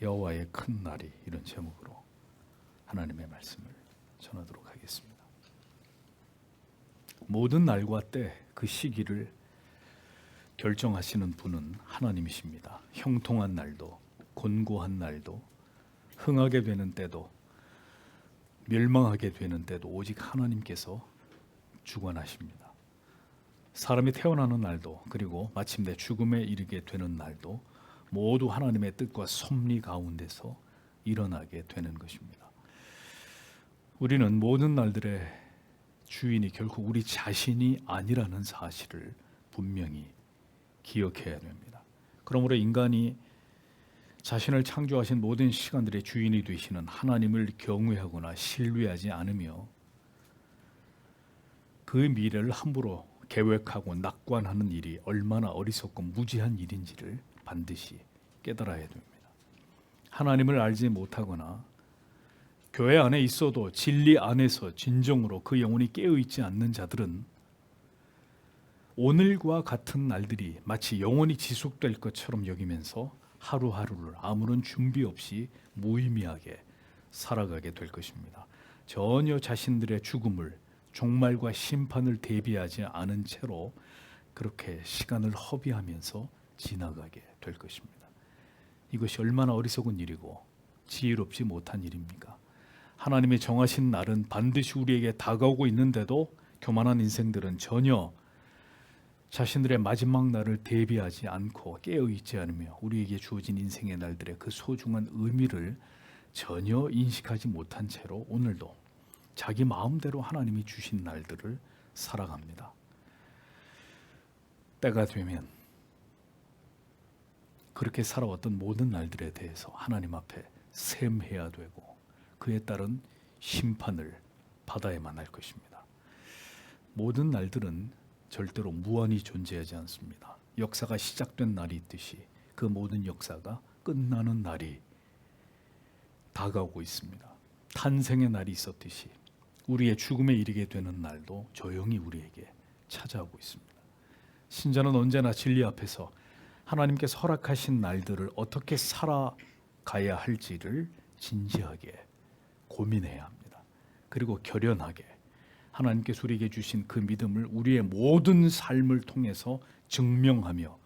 여호와의 큰 날이, 이런 제목으로 하나님의 말씀을 전하도록 하겠습니다. 모든 날과 때, 그 시기를 결정하시는 분은 하나님이십니다. 형통한 날도, 곤고한 날도, 흥하게 되는 때도, 멸망하게 되는 때도 오직 하나님께서 주관하십니다. 사람이 태어나는 날도, 그리고 마침내 죽음에 이르게 되는 날도 모두 하나님의 뜻과 섭리 가운데서 일어나게 되는 것입니다. 우리는 모든 날들의 주인이 결국 우리 자신이 아니라는 사실을 분명히 기억해야 됩니다. 그러므로 인간이 자신을 창조하신 모든 시간들의 주인이 되시는 하나님을 경외하거나 신뢰하지 않으며 그 미래를 함부로 계획하고 낙관하는 일이 얼마나 어리석고 무지한 일인지를 반드시 깨달아야 됩니다. 하나님을 알지 못하거나 교회 안에 있어도 진리 안에서 진정으로 그 영혼이 깨어있지 않는 자들은 오늘과 같은 날들이 마치 영원히 지속될 것처럼 여기면서 하루하루를 아무런 준비 없이 무의미하게 살아가게 될 것입니다. 전혀 자신들의 죽음을, 종말과 심판을 대비하지 않은 채로 그렇게 시간을 허비하면서 지나가게 될 것입니다. 이것이 얼마나 어리석은 일이고 지혜롭지 못한 일입니까? 하나님이 정하신 날은 반드시 우리에게 다가오고 있는데도 교만한 인생들은 전혀 자신들의 마지막 날을 대비하지 않고 깨어있지 않으며 우리에게 주어진 인생의 날들의 그 소중한 의미를 전혀 인식하지 못한 채로 오늘도 자기 마음대로 하나님이 주신 날들을 살아갑니다. 때가 되면 그렇게 살아왔던 모든 날들에 대해서 하나님 앞에 셈해야 되고 그에 따른 심판을 받아야만 할 것입니다. 모든 날들은 절대로 무한히 존재하지 않습니다. 역사가 시작된 날이 있듯이 그 모든 역사가 끝나는 날이 다가오고 있습니다. 탄생의 날이 있었듯이 우리의 죽음에 이르게 되는 날도 조용히 우리에게 찾아오고 있습니다. 신자는 언제나 진리 앞에서 하나님께서 허락하신 날들을 어떻게 살아가야 할지를 진지하게 고민해야 합니다. 그리고 결연하게 하나님께서 우리에게 주신 그 믿음을 우리의 모든 삶을 통해서 증명하며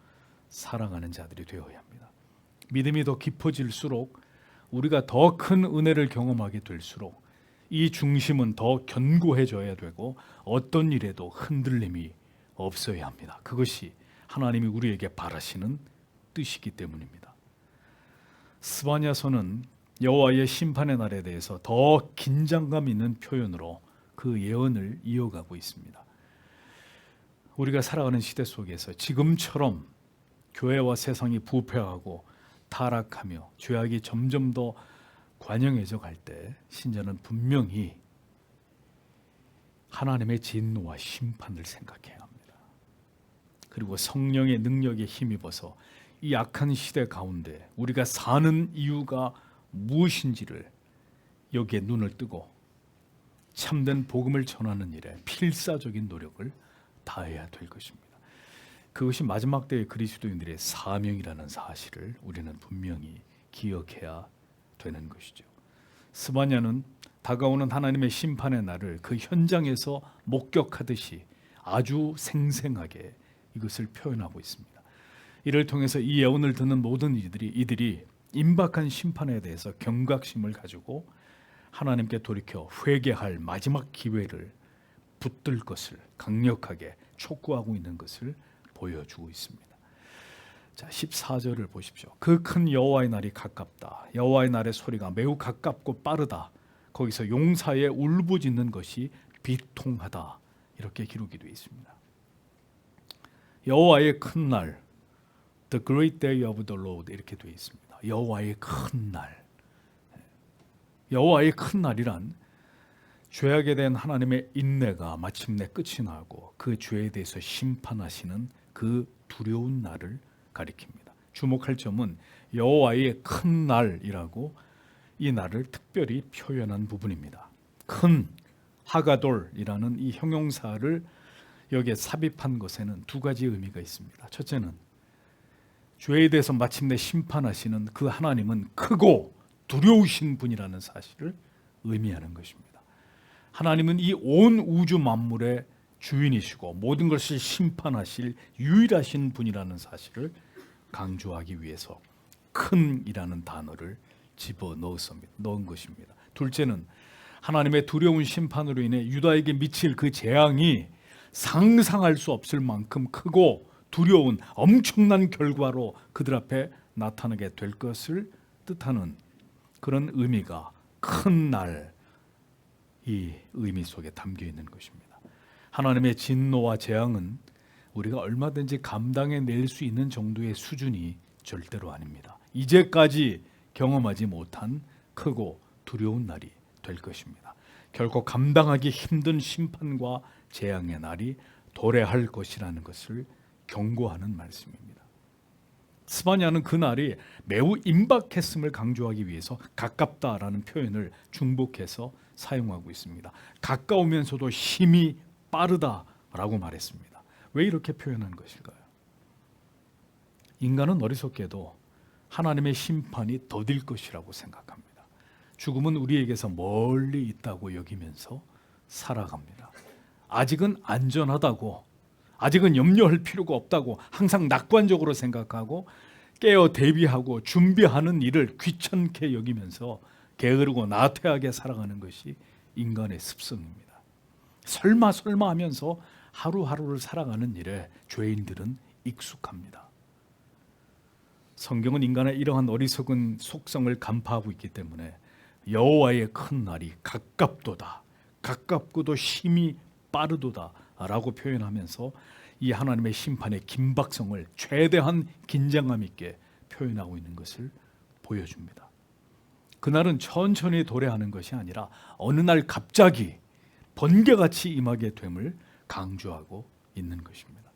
살아가는 자들이 되어야 합니다. 믿음이 더 깊어질수록 우리가 더 큰 은혜를 경험하게 될수록 이 중심은 더 견고해져야 되고 어떤 일에도 흔들림이 없어야 합니다. 그것이 하나님이 우리에게 바라시는 뜻이기 때문입니다. 스바냐서는 여호와의 심판의 날에 대해서 더 긴장감 있는 표현으로 그 예언을 이어가고 있습니다. 우리가 살아가는 시대 속에서 지금처럼 교회와 세상이 부패하고 타락하며 죄악이 점점 더 관영해져 갈 때 신자는 분명히 하나님의 진노와 심판을 생각해야 합니다. 그리고 성령의 능력에 힘입어서 이 악한 시대 가운데 우리가 사는 이유가 무엇인지를 여기에 눈을 뜨고 참된 복음을 전하는 일에 필사적인 노력을 다해야 될 것입니다. 그것이 마지막 때의 그리스도인들의 사명이라는 사실을 우리는 분명히 기억해야 되는 것이죠. 스바냐는 다가오는 하나님의 심판의 날을 그 현장에서 목격하듯이 아주 생생하게 이것을 표현하고 있습니다. 이를 통해서 이 예언을 듣는 모든 이들이 임박한 심판에 대해서 경각심을 가지고 하나님께 돌이켜 회개할 마지막 기회를 붙들 것을 강력하게 촉구하고 있는 것을 보여주고 있습니다. 자, 14절을 보십시오. 그 큰 여호와의 날이 가깝다. 여호와의 날의 소리가 매우 가깝고 빠르다. 거기서 용사의 울부짖는 것이 비통하다. 이렇게 기록이 되어 있습니다. 여호와의 큰 날, The great day of the Lord, 이렇게 되어 있습니다. 여호와의 큰 날. 여호와의 큰 날이란 죄악에 대한 하나님의 인내가 마침내 끝이 나고 그 죄에 대해서 심판하시는 그 두려운 날을 가리킵니다. 주목할 점은 여호와의 큰 날이라고 이 날을 특별히 표현한 부분입니다. 큰 하가돌이라는 이 형용사를 여기에 삽입한 것에는 두 가지 의미가 있습니다. 첫째는 죄에 대해서 마침내 심판하시는 그 하나님은 크고 두려우신 분이라는 사실을 의미하는 것입니다. 하나님은 이 온 우주 만물의 주인이시고 모든 것을 심판하실 유일하신 분이라는 사실을 강조하기 위해서 큰이라는 단어를 집어넣은 것입니다. 둘째는 하나님의 두려운 심판으로 인해 유다에게 미칠 그 재앙이 상상할 수 없을 만큼 크고 두려운 엄청난 결과로 그들 앞에 나타나게 될 것을 뜻하는 그런 의미가 큰 날, 이 의미 속에 담겨 있는 것입니다. 하나님의 진노와 재앙은 우리가 얼마든지 감당해낼 수 있는 정도의 수준이 절대로 아닙니다. 이제까지 경험하지 못한 크고 두려운 날이 될 것입니다. 결코 감당하기 힘든 심판과 재앙의 날이 도래할 것이라는 것을 경고하는 말씀입니다. 스바냐는 그 날이 매우 임박했음을 강조하기 위해서 가깝다라는 표현을 중복해서 사용하고 있습니다. 가까우면서도 힘이 빠르다라고 말했습니다. 왜 이렇게 표현한 것일까요? 인간은 어리석게도 하나님의 심판이 더딜 것이라고 생각합니다. 죽음은 우리에게서 멀리 있다고 여기면서 살아갑니다. 아직은 안전하다고, 아직은 염려할 필요가 없다고 항상 낙관적으로 생각하고 깨어 대비하고 준비하는 일을 귀찮게 여기면서 게으르고 나태하게 살아가는 것이 인간의 습성입니다. 설마 하면서 하루하루를 살아가는 일에 죄인들은 익숙합니다. 성경은 인간의 이러한 어리석은 속성을 간파하고 있기 때문에 여호와의 큰 날이 가깝도다, 가깝고도 힘이 빠르도다 라고 표현하면서 이 하나님의 심판의 긴박성을 최대한 긴장감 있게 표현하고 있는 것을 보여줍니다. 그날은 천천히 도래하는 것이 아니라 어느 날 갑자기 번개같이 임하게 됨을 강조하고 있는 것입니다.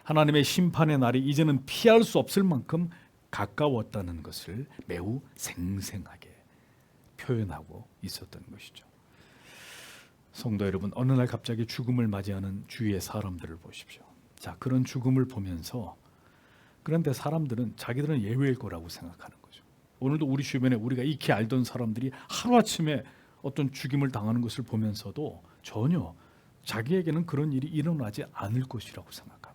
하나님의 심판의 날이 이제는 피할 수 없을 만큼 가까웠다는 것을 매우 생생하게 표현하고 있었던 것이죠. 성도 여러분, 어느 날 갑자기 죽음을 맞이하는 주위의 사람들을 보십시오. 자, 그런 죽음을 보면서 그런데 사람들은 자기들은 예외일 거라고 생각하는 거죠. 오늘도 우리 주변에 우리가 익히 알던 사람들이 하루아침에 어떤 죽임을 당하는 것을 보면서도 전혀 자기에게는 그런 일이 일어나지 않을 것이라고 생각합니다.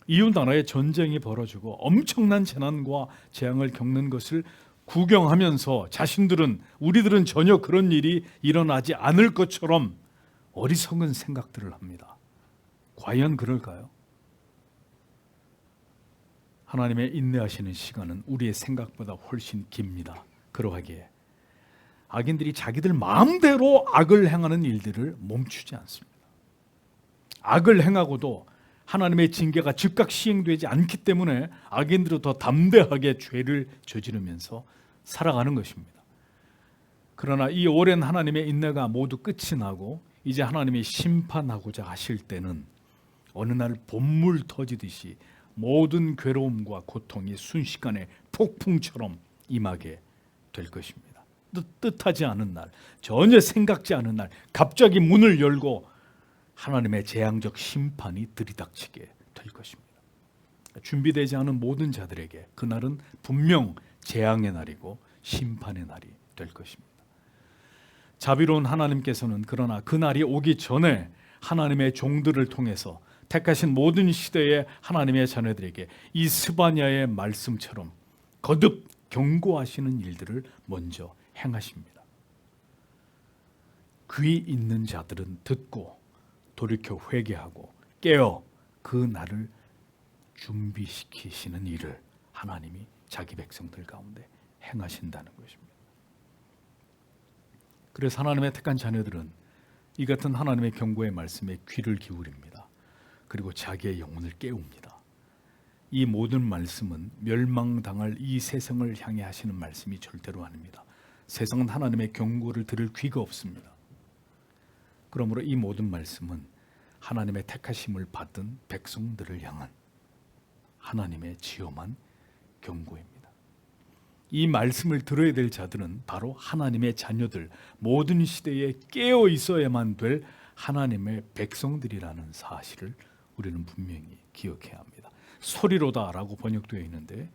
이웃 나라에 전쟁이 벌어지고 엄청난 재난과 재앙을 겪는 것을 구경하면서 자신들은, 우리들은 전혀 그런 일이 일어나지 않을 것처럼 어리석은 생각들을 합니다. 과연 그럴까요? 하나님의 인내하시는 시간은 우리의 생각보다 훨씬 깁니다. 그러하기에 악인들이 자기들 마음대로 악을 행하는 일들을 멈추지 않습니다. 악을 행하고도 하나님의 징계가 즉각 시행되지 않기 때문에 악인들은 더 담대하게 죄를 저지르면서 살아가는 것입니다. 그러나 이 오랜 하나님의 인내가 모두 끝이 나고 이제 하나님이 심판하고자 하실 때는 어느 날 봇물 터지듯이 모든 괴로움과 고통이 순식간에 폭풍처럼 임하게 될 것입니다. 뜻하지 않은 날, 전혀 생각지 않은 날, 갑자기 문을 열고 하나님의 재앙적 심판이 들이닥치게 될 것입니다. 준비되지 않은 모든 자들에게 그날은 분명 재앙의 날이고 심판의 날이 될 것입니다. 자비로운 하나님께서는 그러나 그날이 오기 전에 하나님의 종들을 통해서 택하신 모든 시대의 하나님의 자녀들에게 이 스바냐의 말씀처럼 거듭 경고하시는 일들을 먼저 행하십니다. 귀 있는 자들은 듣고 돌이켜 회개하고 깨어 그 날을 준비시키시는 일을 하나님이 자기 백성들 가운데 행하신다는 것입니다. 그래서 하나님의 택한 자녀들은 이 같은 하나님의 경고의 말씀에 귀를 기울입니다. 그리고 자기의 영혼을 깨웁니다. 이 모든 말씀은 멸망당할 이 세상을 향해 하시는 말씀이 절대로 아닙니다. 세상은 하나님의 경고를 들을 귀가 없습니다. 그러므로 이 모든 말씀은 하나님의 택하심을 받은 백성들을 향한 하나님의 지엄한 경고입니다. 이 말씀을 들어야 될 자들은 바로 하나님의 자녀들, 모든 시대에 깨어 있어야만 될 하나님의 백성들이라는 사실을 우리는 분명히 기억해야 합니다. 소리로다라고 번역되어 있는데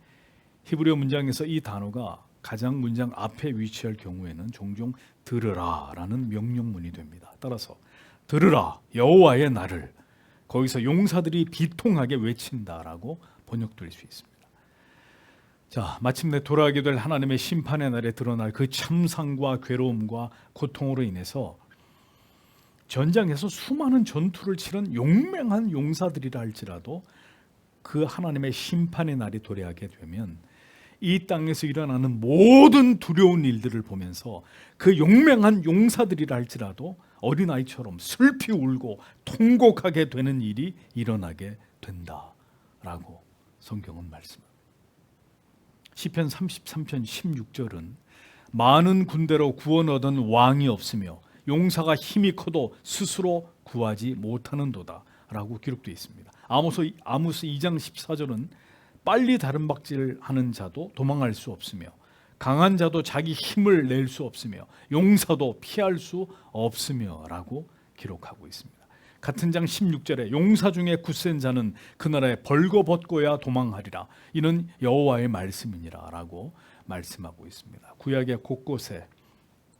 히브리어 문장에서 이 단어가 가장 문장 앞에 위치할 경우에는 종종 들으라라는 명령문이 됩니다. 따라서 들으라 여호와의 날을 거기서 용사들이 비통하게 외친다라고 번역될 수 있습니다. 자, 마침내 돌아가게 될 하나님의 심판의 날에 드러날 그 참상과 괴로움과 고통으로 인해서 전장에서 수많은 전투를 치른 용맹한 용사들이라 할지라도 그 하나님의 심판의 날이 도래하게 되면 이 땅에서 일어나는 모든 두려운 일들을 보면서 그 용맹한 용사들이라 할지라도 어린아이처럼 슬피 울고 통곡하게 되는 일이 일어나게 된다라고 성경은 말씀합니다. 시편 33편 16절은 많은 군대로 구원 얻은 왕이 없으며 용사가 힘이 커도 스스로 구하지 못하는도다 라고 기록되어 있습니다. 아모스 2장 14절은 빨리 다름박질하는 자도 도망할 수 없으며 강한 자도 자기 힘을 낼 수 없으며 용사도 피할 수 없으며 라고 기록하고 있습니다. 같은 장 16절에 용사 중에 굳센 자는 그 나라에 벌거벗고야 도망하리라. 이는 여호와의 말씀이니라 라고 말씀하고 있습니다. 구약의 곳곳에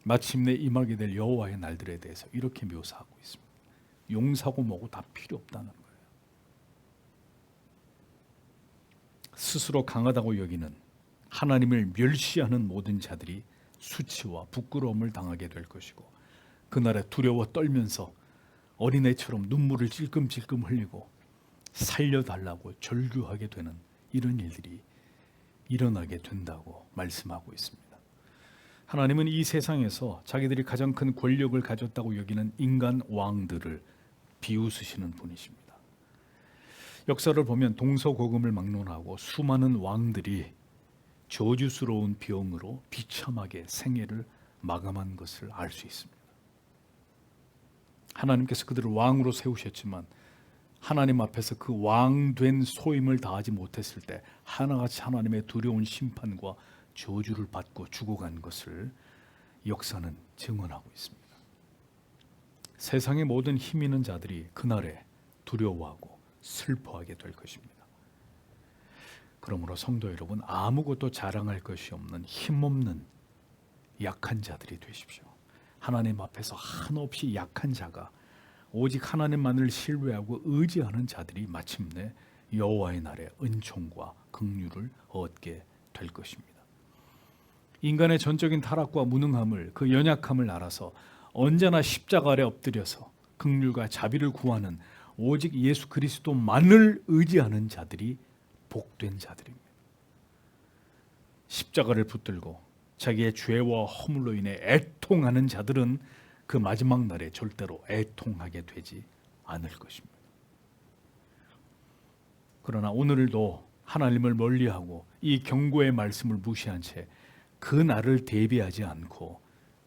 마침내 임하게 될 여호와의 날들에 대해서 이렇게 묘사하고 있습니다. 용사고 뭐고 다 필요 없다는 거예요. 스스로 강하다고 여기는 하나님을 멸시하는 모든 자들이 수치와 부끄러움을 당하게 될 것이고 그날에 두려워 떨면서 어린애처럼 눈물을 찔끔찔끔 흘리고 살려달라고 절규하게 되는 이런 일들이 일어나게 된다고 말씀하고 있습니다. 하나님은 이 세상에서 자기들이 가장 큰 권력을 가졌다고 여기는 인간 왕들을 비웃으시는 분이십니다. 역사를 보면 동서고금을 막론하고 수많은 왕들이 저주스러운 병으로 비참하게 생애를 마감한 것을 알 수 있습니다. 하나님께서 그들을 왕으로 세우셨지만 하나님 앞에서 그 왕된 소임을 다하지 못했을 때 하나같이 하나님의 두려운 심판과 저주를 받고 죽어간 것을 역사는 증언하고 있습니다. 세상의 모든 힘 있는 자들이 그날에 두려워하고 슬퍼하게 될 것입니다. 그러므로 성도 여러분, 아무것도 자랑할 것이 없는 힘없는 약한 자들이 되십시오. 하나님 앞에서 한없이 약한 자가 오직 하나님만을 신뢰하고 의지하는 자들이 마침내 여호와의 날에 은총과 긍휼을 얻게 될 것입니다. 인간의 전적인 타락과 무능함을, 그 연약함을 알아서 언제나 십자가 아래 엎드려서 긍휼과 자비를 구하는 오직 예수 그리스도만을 의지하는 자들이 복된 자들입니다. 십자가를 붙들고 자기의 죄와 허물로 인해 애통하는 자들은 그 마지막 날에 절대로 애통하게 되지 않을 것입니다. 그러나 오늘도 하나님을 멀리하고 이 경고의 말씀을 무시한 채 그 날을 대비하지 않고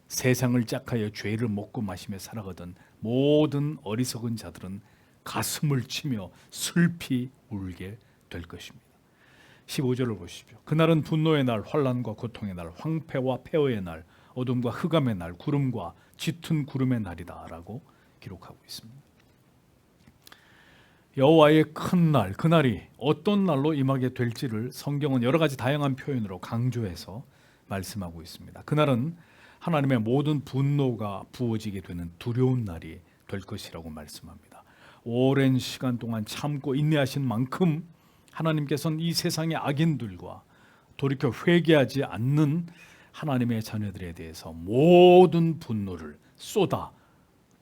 세상을 짝하여 죄를 먹고 마시며 살아가던 모든 어리석은 자들은 가슴을 치며 슬피 울게 될 것입니다. 15절을 보십시오. 그날은 분노의 날, 환난과 고통의 날, 황폐와 폐허의 날, 어둠과 흑암의 날, 구름과 짙은 구름의 날이다 라고 기록하고 있습니다. 여호와의 큰 날, 그날이 어떤 날로 임하게 될지를 성경은 여러 가지 다양한 표현으로 강조해서 말씀하고 있습니다. 그날은 하나님의 모든 분노가 부어지게 되는 두려운 날이 될 것이라고 말씀합니다. 오랜 시간 동안 참고 인내하신 만큼 하나님께서는 이 세상의 악인들과 돌이켜 회개하지 않는 하나님의 자녀들에 대해서 모든 분노를 쏟아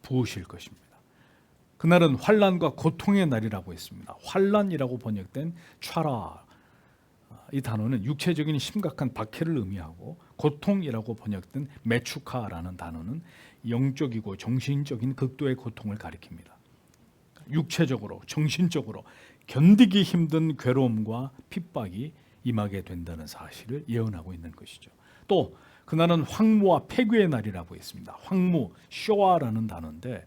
부으실 것입니다. 그날은 환난과 고통의 날이라고 했습니다. 환난이라고 번역된 촤라, 이 단어는 육체적인 심각한 박해를 의미하고, 고통이라고 번역된 메추카라는 단어는 영적이고 정신적인 극도의 고통을 가리킵니다. 육체적으로, 정신적으로 견디기 힘든 괴로움과 핍박이 임하게 된다는 사실을 예언하고 있는 것이죠. 또 그날은 황무와 폐괴의 날이라고 했습니다. 황무, 쇼아라는 단어인데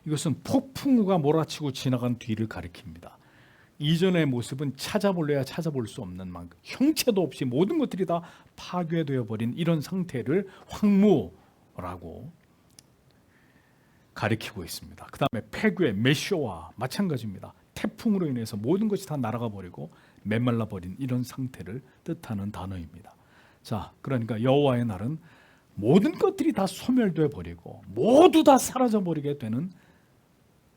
이것은 폭풍우가 몰아치고 지나간 뒤를 가리킵니다. 이전의 모습은 찾아볼래야 찾아볼 수 없는 만큼 형체도 없이 모든 것들이 다 파괴되어 버린 이런 상태를 황무라고 가리키고 있습니다. 그 다음에 폐괴, 메쇼와 마찬가지입니다. 태풍으로 인해서 모든 것이 다 날아가 버리고 메말라 버린 이런 상태를 뜻하는 단어입니다. 자, 그러니까 여호와의 날은 모든 것들이 다 소멸돼 버리고 모두 다 사라져 버리게 되는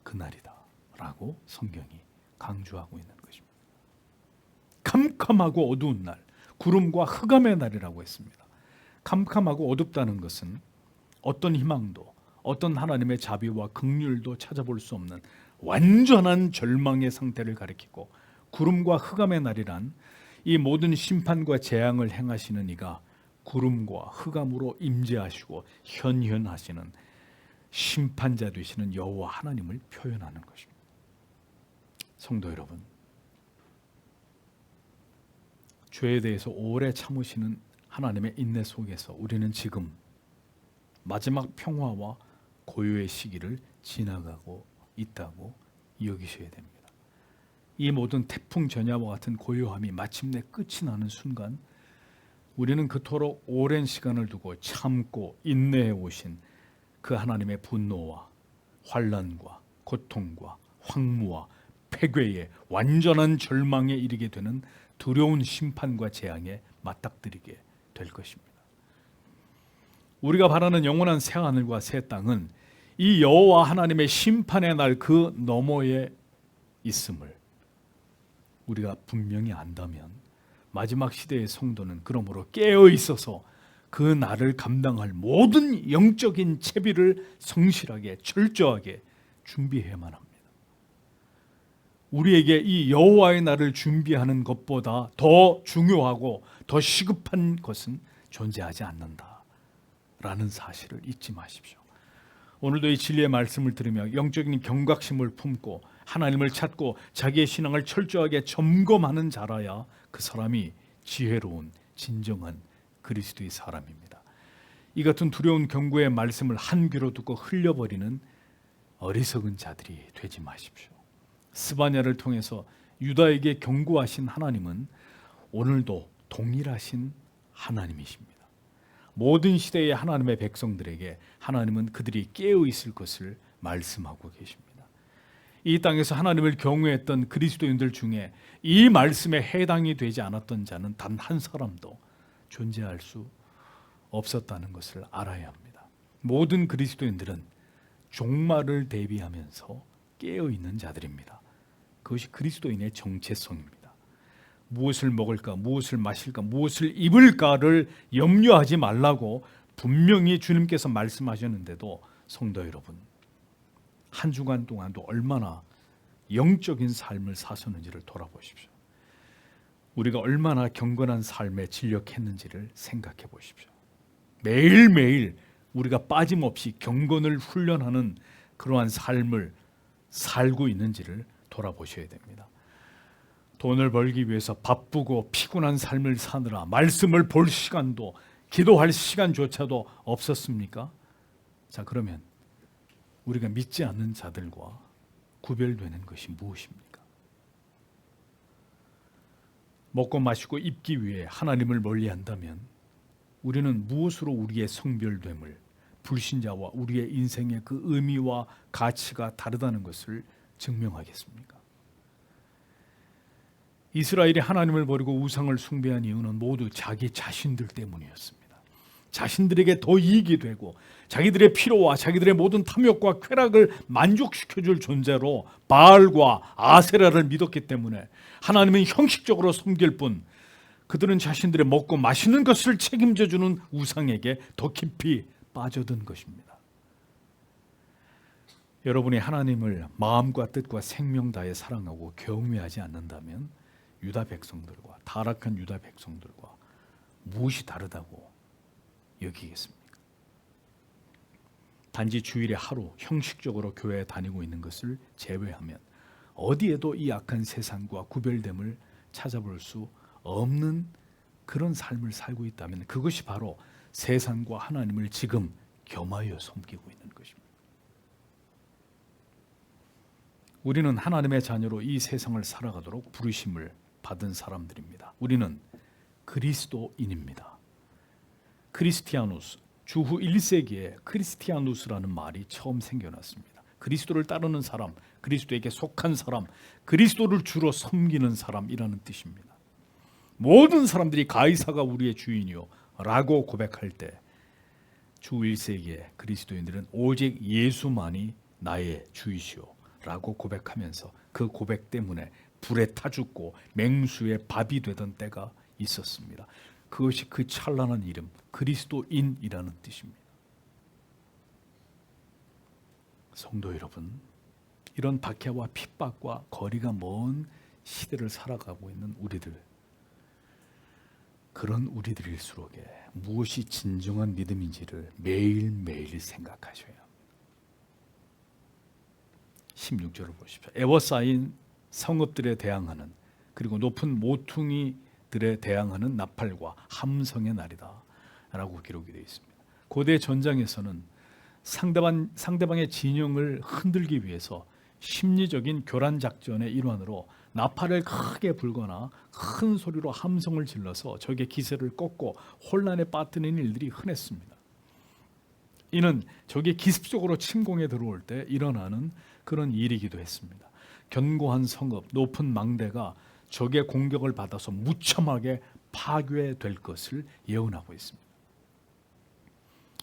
그날이다라고 성경이 강조하고 있는 것입니다. 캄캄하고 어두운 날, 구름과 흑암의 날이라고 했습니다. 캄캄하고 어둡다는 것은 어떤 희망도, 어떤 하나님의 자비와 긍휼도 찾아볼 수 없는 완전한 절망의 상태를 가리키고, 구름과 흑암의 날이란 이 모든 심판과 재앙을 행하시는 이가 구름과 흑암으로 임재하시고 현현하시는 심판자 되시는 여호와 하나님을 표현하는 것입니다. 성도 여러분, 죄에 대해서 오래 참으시는 하나님의 인내 속에서 우리는 지금 마지막 평화와 고요의 시기를 지나가고 있다고 여기셔야 됩니다. 이 모든 태풍 전야와 같은 고요함이 마침내 끝이 나는 순간 우리는 그토록 오랜 시간을 두고 참고 인내해 오신 그 하나님의 분노와 환난과 고통과 황무와 폐괴의 완전한 절망에 이르게 되는 두려운 심판과 재앙에 맞닥뜨리게 될 것입니다. 우리가 바라는 영원한 새 하늘과 새 땅은 이 여호와 하나님의 심판의 날 그 너머에 있음을 우리가 분명히 안다면 마지막 시대의 성도는 그러므로 깨어 있어서 그 날을 감당할 모든 영적인 채비를 성실하게 철저하게 준비해야만 합니다. 우리에게 이 여호와의 날을 준비하는 것보다 더 중요하고 더 시급한 것은 존재하지 않는다라는 사실을 잊지 마십시오. 오늘도 이 진리의 말씀을 들으며 영적인 경각심을 품고 하나님을 찾고 자기의 신앙을 철저하게 점검하는 자라야 그 사람이 지혜로운 진정한 그리스도의 사람입니다. 이 같은 두려운 경고의 말씀을 한 귀로 듣고 흘려버리는 어리석은 자들이 되지 마십시오. 스바냐를 통해서 유다에게 경고하신 하나님은 오늘도 동일하신 하나님이십니다. 모든 시대의 하나님의 백성들에게 하나님은 그들이 깨어 있을 것을 말씀하고 계십니다. 이 땅에서 하나님을 경외했던 그리스도인들 중에 이 말씀에 해당이 되지 않았던 자는 단 한 사람도 존재할 수 없었다는 것을 알아야 합니다. 모든 그리스도인들은 종말을 대비하면서 깨어 있는 자들입니다. 그것이 그리스도인의 정체성입니다. 무엇을 먹을까, 무엇을 마실까, 무엇을 입을까를 염려하지 말라고 분명히 주님께서 말씀하셨는데도 성도 여러분, 한 주간 동안도 얼마나 영적인 삶을 사셨는지를 돌아보십시오. 우리가 얼마나 경건한 삶에 진력했는지를 생각해 보십시오. 매일매일 우리가 빠짐없이 경건을 훈련하는 그러한 삶을 살고 있는지를 돌아보셔야 됩니다. 돈을 벌기 위해서 바쁘고 피곤한 삶을 사느라 말씀을 볼 시간도, 기도할 시간조차도 없었습니까? 자, 그러면 우리가 믿지 않는 자들과 구별되는 것이 무엇입니까? 먹고 마시고 입기 위해 하나님을 멀리한다면 우리는 무엇으로 우리의 성별됨을, 불신자와 우리의 인생의 그 의미와 가치가 다르다는 것을 증명하겠습니까? 이스라엘이 하나님을 버리고 우상을 숭배한 이유는 모두 자기 자신들 때문이었습니다. 자신들에게 더 이익이 되고 자기들의 필요와 자기들의 모든 탐욕과 쾌락을 만족시켜줄 존재로 바알과 아세라를 믿었기 때문에 하나님은 형식적으로 섬길 뿐 그들은 자신들의 먹고 마시는 것을 책임져주는 우상에게 더 깊이 빠져든 것입니다. 여러분이 하나님을 마음과 뜻과 생명 다해 사랑하고 경외하지 않는다면 유다 백성들과, 타락한 유다 백성들과 무엇이 다르다고 여기겠습니까? 단지 주일에 하루 형식적으로 교회에 다니고 있는 것을 제외하면 어디에도 이 악한 세상과 구별됨을 찾아볼 수 없는 그런 삶을 살고 있다면 그것이 바로 세상과 하나님을 지금 겸하여 섬기고 있는 것입니다. 우리는 하나님의 자녀로 이 세상을 살아가도록 부르심을 받은 사람들입니다. 우리는 그리스도인입니다. 크리스티아누스, 주후 1세기에 크리스티아누스라는 말이 처음 생겨났습니다. 그리스도를 따르는 사람, 그리스도에게 속한 사람, 그리스도를 주로 섬기는 사람이라는 뜻입니다. 모든 사람들이 가이사가 우리의 주인이요 라고 고백할 때 주 1세기에 그리스도인들은 오직 예수만이 나의 주이시오 라고 고백하면서 그 고백 때문에 불에 타 죽고 맹수의 밥이 되던 때가 있었습니다. 그것이 그 찬란한 이름 그리스도인이라는 뜻입니다. 성도 여러분, 이런 박해와 핍박과 거리가 먼 시대를 살아가고 있는 우리들, 그런 우리들일수록에 무엇이 진정한 믿음인지를 매일매일 생각하셔야 합니다. 16절을 보십시오. 에워싸인 성읍들에 대항하는, 그리고 높은 모퉁이들에 대항하는 나팔과 함성의 날이다 라고 기록이 되어 있습니다. 고대 전장에서는 상대방의 진영을 흔들기 위해서 심리적인 교란 작전의 일환으로 나팔을 크게 불거나 큰 소리로 함성을 질러서 적의 기세를 꺾고 혼란에 빠뜨리는 일들이 흔했습니다. 이는 적이 기습적으로 침공에 들어올 때 일어나는 그런 일이기도 했습니다. 견고한 성읍, 높은 망대가 적의 공격을 받아서 무참하게 파괴될 것을 예언하고 있습니다.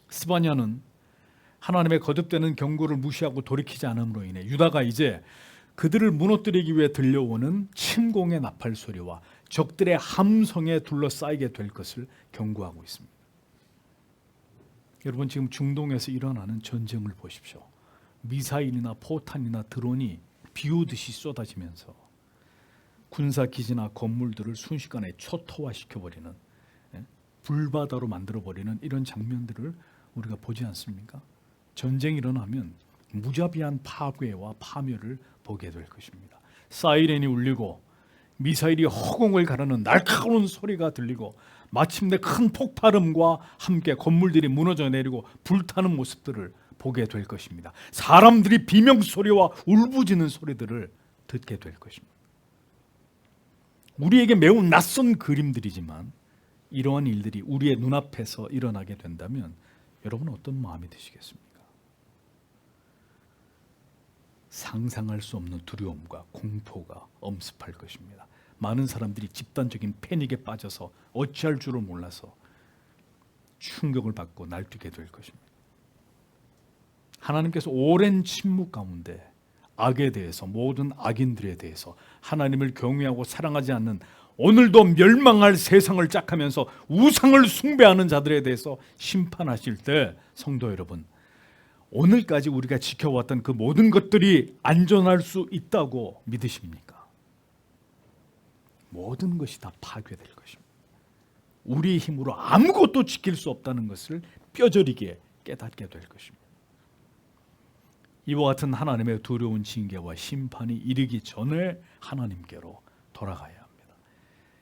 스바냐는 하나님의 거듭되는 경고를 무시하고 돌이키지 않음으로 인해 유다가 이제 그들을 무너뜨리기 위해 들려오는 침공의 나팔 소리와 적들의 함성에 둘러싸이게 될 것을 경고하고 있습니다. 여러분, 지금 중동에서 일어나는 전쟁을 보십시오. 미사일이나 포탄이나 드론이 비오듯이 쏟아지면서 군사기지나 건물들을 순식간에 초토화시켜버리는, 불바다로 만들어버리는 이런 장면들을 우리가 보지 않습니까? 전쟁이 일어나면 무자비한 파괴와 파멸을 보게 될 것입니다. 사이렌이 울리고 미사일이 허공을 가르는 날카로운 소리가 들리고 마침내 큰 폭발음과 함께 건물들이 무너져 내리고 불타는 모습들을 보게 될 것입니다. 사람들이 비명소리와 울부짖는 소리들을 듣게 될 것입니다. 우리에게 매우 낯선 그림들이지만 이러한 일들이 우리의 눈앞에서 일어나게 된다면 여러분 어떤 마음이 드시겠습니까? 상상할 수 없는 두려움과 공포가 엄습할 것입니다. 많은 사람들이 집단적인 패닉에 빠져서 어찌할 줄을 몰라서 충격을 받고 날뛰게 될 것입니다. 하나님께서 오랜 침묵 가운데 악에 대해서, 모든 악인들에 대해서, 하나님을 경외하고 사랑하지 않는 오늘도 멸망할 세상을 짝하면서 우상을 숭배하는 자들에 대해서 심판하실 때, 성도 여러분, 오늘까지 우리가 지켜왔던 그 모든 것들이 안전할 수 있다고 믿으십니까? 모든 것이 다 파괴될 것입니다. 우리의 힘으로 아무것도 지킬 수 없다는 것을 뼈저리게 깨닫게 될 것입니다. 이와 같은 하나님의 두려운 징계와 심판이 이르기 전에 하나님께로 돌아가야 합니다.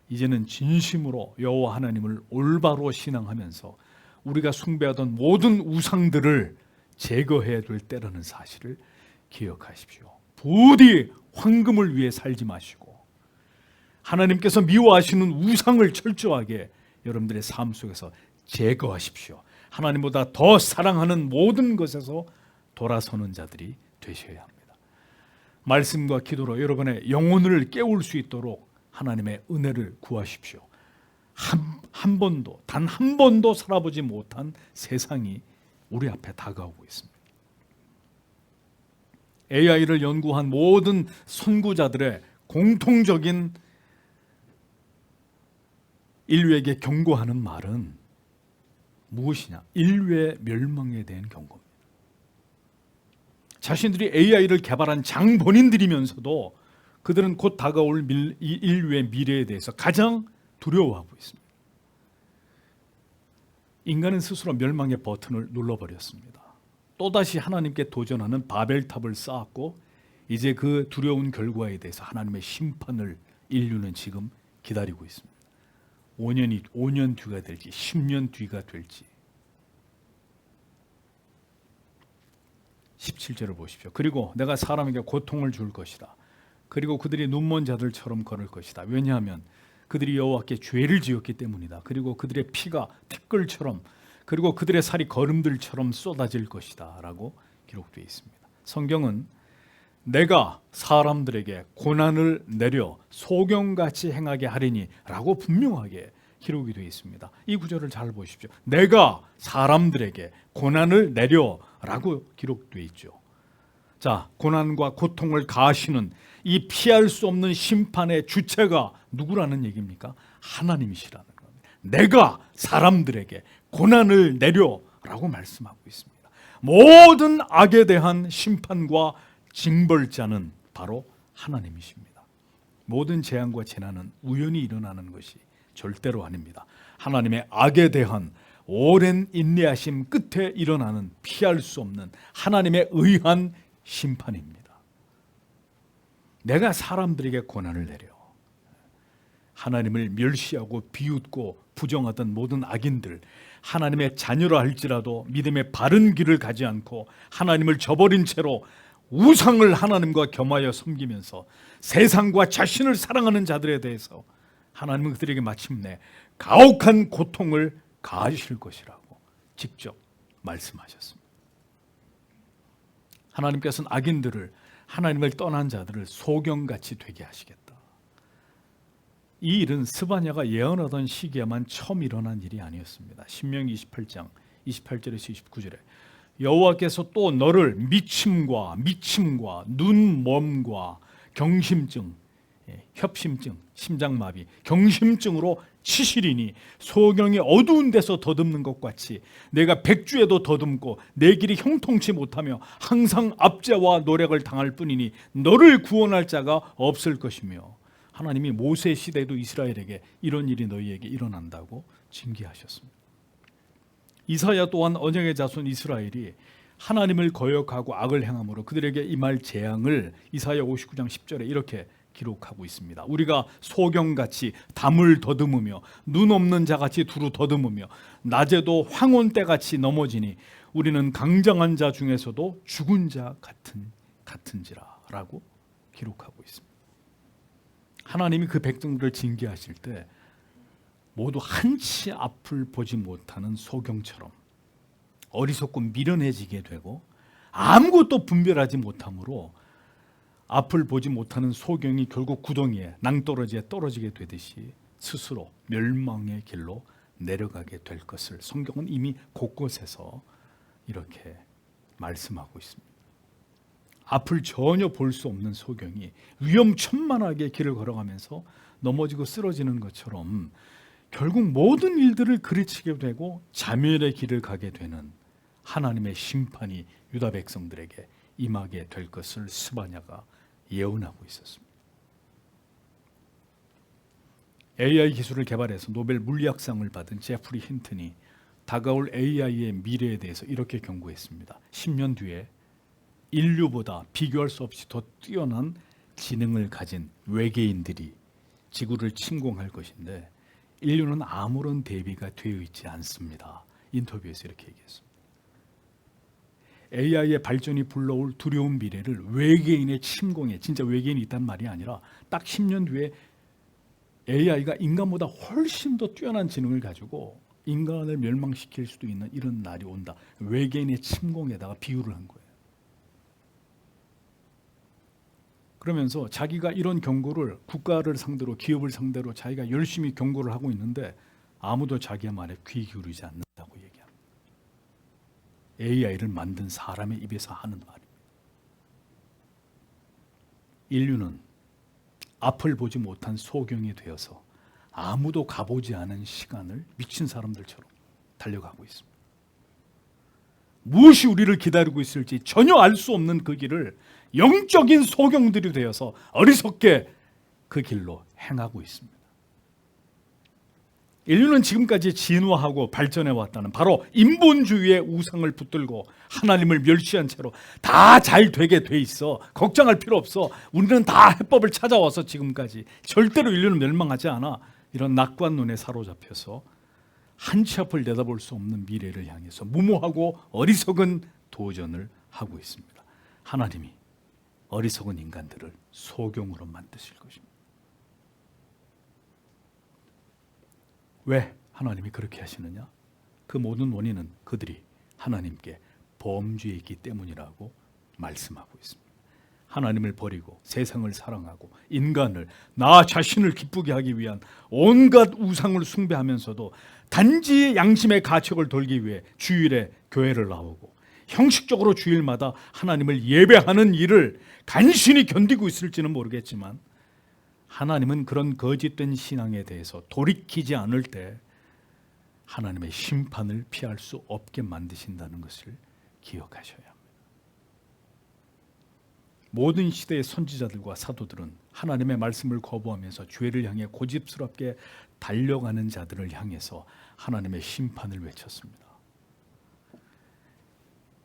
이제는 진심으로 여호와 하나님을 올바로 신앙하면서 우리가 숭배하던 모든 우상들을 제거해야 될 때라는 사실을 기억하십시오. 부디 황금을 위해 살지 마시고 하나님께서 미워하시는 우상을 철저하게 여러분들의 삶 속에서 제거하십시오. 하나님보다 더 사랑하는 모든 것에서 돌아서는 자들이 되셔야 합니다. 말씀과 기도로 여러분의 영혼을 깨울 수 있도록 하나님의 은혜를 구하십시오. 한 번도, 단 한 번도 살아보지 못한 세상이 우리 앞에 다가오고 있습니다. AI를 연구한 모든 선구자들의 공통적인 인류에게 경고하는 말은 무엇이냐? 인류의 멸망에 대한 경고입니다. 자신들이 AI를 개발한 장본인들이면서도 그들은 곧 다가올 인류의 미래에 대해서 가장 두려워하고 있습니다. 인간은 스스로 멸망의 버튼을 눌러버렸습니다. 또다시 하나님께 도전하는 바벨탑을 쌓았고 이제 그 두려운 결과에 대해서 하나님의 심판을 인류는 지금 기다리고 있습니다. 5년 뒤가 될지 10년 뒤가 될지. 17절을 보십시오. 그리고 내가 사람에게 고통을 줄 것이다. 그리고 그들이 눈먼 자들처럼 걸을 것이다. 왜냐하면 그들이 여호와께 죄를 지었기 때문이다. 그리고 그들의 피가 티끌처럼, 그리고 그들의 살이 거름들처럼 쏟아질 것이다 라고 기록되어 있습니다. 성경은 내가 사람들에게 고난을 내려 소경같이 행하게 하리니 라고 분명하게 기록이 되어 있습니다. 이 구절을 잘 보십시오. 내가 사람들에게 고난을 내려 라고 기록되어 있죠. 자, 고난과 고통을 가하시는 이 피할 수 없는 심판의 주체가 누구라는 얘기입니까? 하나님이시라는 겁니다. 내가 사람들에게 고난을 내려 라고 말씀하고 있습니다. 모든 악에 대한 심판과 징벌자는 바로 하나님이십니다. 모든 재앙과 재난은 우연히 일어나는 것이 절대로 아닙니다. 하나님의 악에 대한 오랜 인내하심 끝에 일어나는 피할 수 없는 하나님의 의한 심판입니다. 내가 사람들에게 고난을 내려 하나님을 멸시하고 비웃고 부정하던 모든 악인들, 하나님의 자녀라 할지라도 믿음의 바른 길을 가지 않고 하나님을 저버린 채로 우상을 하나님과 겸하여 섬기면서 세상과 자신을 사랑하는 자들에 대해서 하나님은 그들에게 마침내 가혹한 고통을 가하실 것이라고 직접 말씀하셨습니다. 하나님께서는 악인들을, 하나님을 떠난 자들을 소경같이 되게 하시겠다. 이 일은 스바냐가 예언하던 시기에만 처음 일어난 일이 아니었습니다. 신명기 28장 28절에서 29절에 여호와께서 또 너를 미침과 눈먼과 경심증, 협심증, 심장마비, 경심증으로 치시리니 소경이 어두운 데서 더듬는 것 같이 내가 백주에도 더듬고 내 길이 형통치 못하며 항상 압제와 노력을 당할 뿐이니 너를 구원할 자가 없을 것이며, 하나님이 모세 시대에도 이스라엘에게 이런 일이 너희에게 일어난다고 징계하셨습니다. 이사야 또한 언약의 자손 이스라엘이 하나님을 거역하고 악을 행함으로 그들에게 임할 재앙을 이사야 59장 10절에 이렇게 기록하고 있습니다. 우리가 소경같이 담을 더듬으며 눈 없는 자같이 두루 더듬으며 낮에도 황혼때같이 넘어지니 우리는 강장한 자 중에서도 죽은 자 같은지라 라고 기록하고 있습니다. 하나님이 그 백성들을 징계하실 때 모두 한치 앞을 보지 못하는 소경처럼 어리석고 미련해지게 되고 아무것도 분별하지 못함으로 앞을 보지 못하는 소경이 결국 구덩이에 낭떠러지에 떨어지게 되듯이 스스로 멸망의 길로 내려가게 될 것을 성경은 이미 곳곳에서 이렇게 말씀하고 있습니다. 앞을 전혀 볼 수 없는 소경이 위험천만하게 길을 걸어가면서 넘어지고 쓰러지는 것처럼 결국 모든 일들을 그르치게 되고 자멸의 길을 가게 되는 하나님의 심판이 유다 백성들에게 임하게 될 것을 스바냐가 예언하고 있었습니다. AI 기술을 개발해서 노벨 물리학상을 받은 제프리 힌튼이 다가올 AI의 미래에 대해서 이렇게 경고했습니다. 10년 뒤에 인류보다 비교할 수 없이 더 뛰어난 지능을 가진 외계인들이 지구를 침공할 것인데 인류는 아무런 대비가 되어 있지 않습니다. 인터뷰에서 이렇게 얘기했습니다. AI의 발전이 불러올 두려운 미래를 외계인의 침공에, 진짜 외계인이 있단 말이 아니라 딱 10년 뒤에 AI가 인간보다 훨씬 더 뛰어난 지능을 가지고 인간을 멸망시킬 수도 있는 이런 날이 온다. 외계인의 침공에다가 비유를 한 거예요. 그러면서 자기가 이런 경고를 국가를 상대로, 기업을 상대로 자기가 열심히 경고를 하고 있는데 아무도 자기의 말에 귀 기울이지 않는다고 얘기합니다. AI를 만든 사람의 입에서 하는 말입니다. 인류는 앞을 보지 못한 소경이 되어서 아무도 가보지 않은 시간을 미친 사람들처럼 달려가고 있습니다. 무엇이 우리를 기다리고 있을지 전혀 알 수 없는 그 길을 영적인 소경들이 되어서 어리석게 그 길로 행하고 있습니다. 인류는 지금까지 진화하고 발전해 왔다는 바로 인본주의의 우상을 붙들고 하나님을 멸시한 채로 다 잘 되게 돼 있어. 걱정할 필요 없어. 우리는 다 해법을 찾아와서 지금까지 절대로 인류는 멸망하지 않아. 이런 낙관론에 사로잡혀서 한치 앞을 내다볼 수 없는 미래를 향해서 무모하고 어리석은 도전을 하고 있습니다. 하나님이 어리석은 인간들을 소경으로 만드실 것입니다. 왜 하나님이 그렇게 하시느냐? 그 모든 원인은 그들이 하나님께 범죄했기 때문이라고 말씀하고 있습니다. 하나님을 버리고 세상을 사랑하고 인간을, 나 자신을 기쁘게 하기 위한 온갖 우상을 숭배하면서도 단지 양심의 가책을 돌기 위해 주일에 교회를 나오고 형식적으로 주일마다 하나님을 예배하는 일을 간신히 견디고 있을지는 모르겠지만, 하나님은 그런 거짓된 신앙에 대해서 돌이키지 않을 때 하나님의 심판을 피할 수 없게 만드신다는 것을 기억하셔야 합니다. 모든 시대의 선지자들과 사도들은 하나님의 말씀을 거부하면서 죄를 향해 고집스럽게 달려가는 자들을 향해서 하나님의 심판을 외쳤습니다.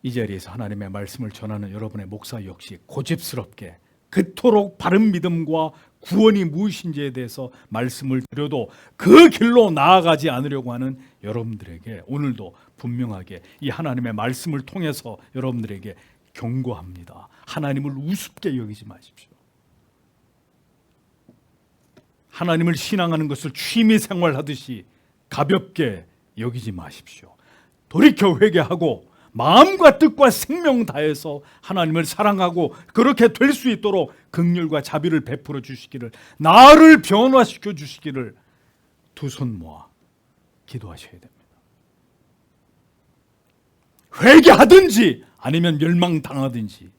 이 자리에서 하나님의 말씀을 전하는 여러분의 목사 역시 고집스럽게 그토록 바른 믿음과 구원이 무엇인지에 대해서 말씀을 드려도 그 길로 나아가지 않으려고 하는 여러분들에게 오늘도 분명하게 이 하나님의 말씀을 통해서 여러분들에게 경고합니다. 하나님을 우습게 여기지 마십시오. 하나님을 신앙하는 것을 취미 생활하듯이 가볍게 여기지 마십시오. 돌이켜 회개하고 마음과 뜻과 생명 다해서 하나님을 사랑하고 그렇게 될 수 있도록 긍휼과 자비를 베풀어 주시기를, 나를 변화시켜 주시기를 두 손 모아 기도하셔야 됩니다. 회개하든지 아니면 멸망당하든지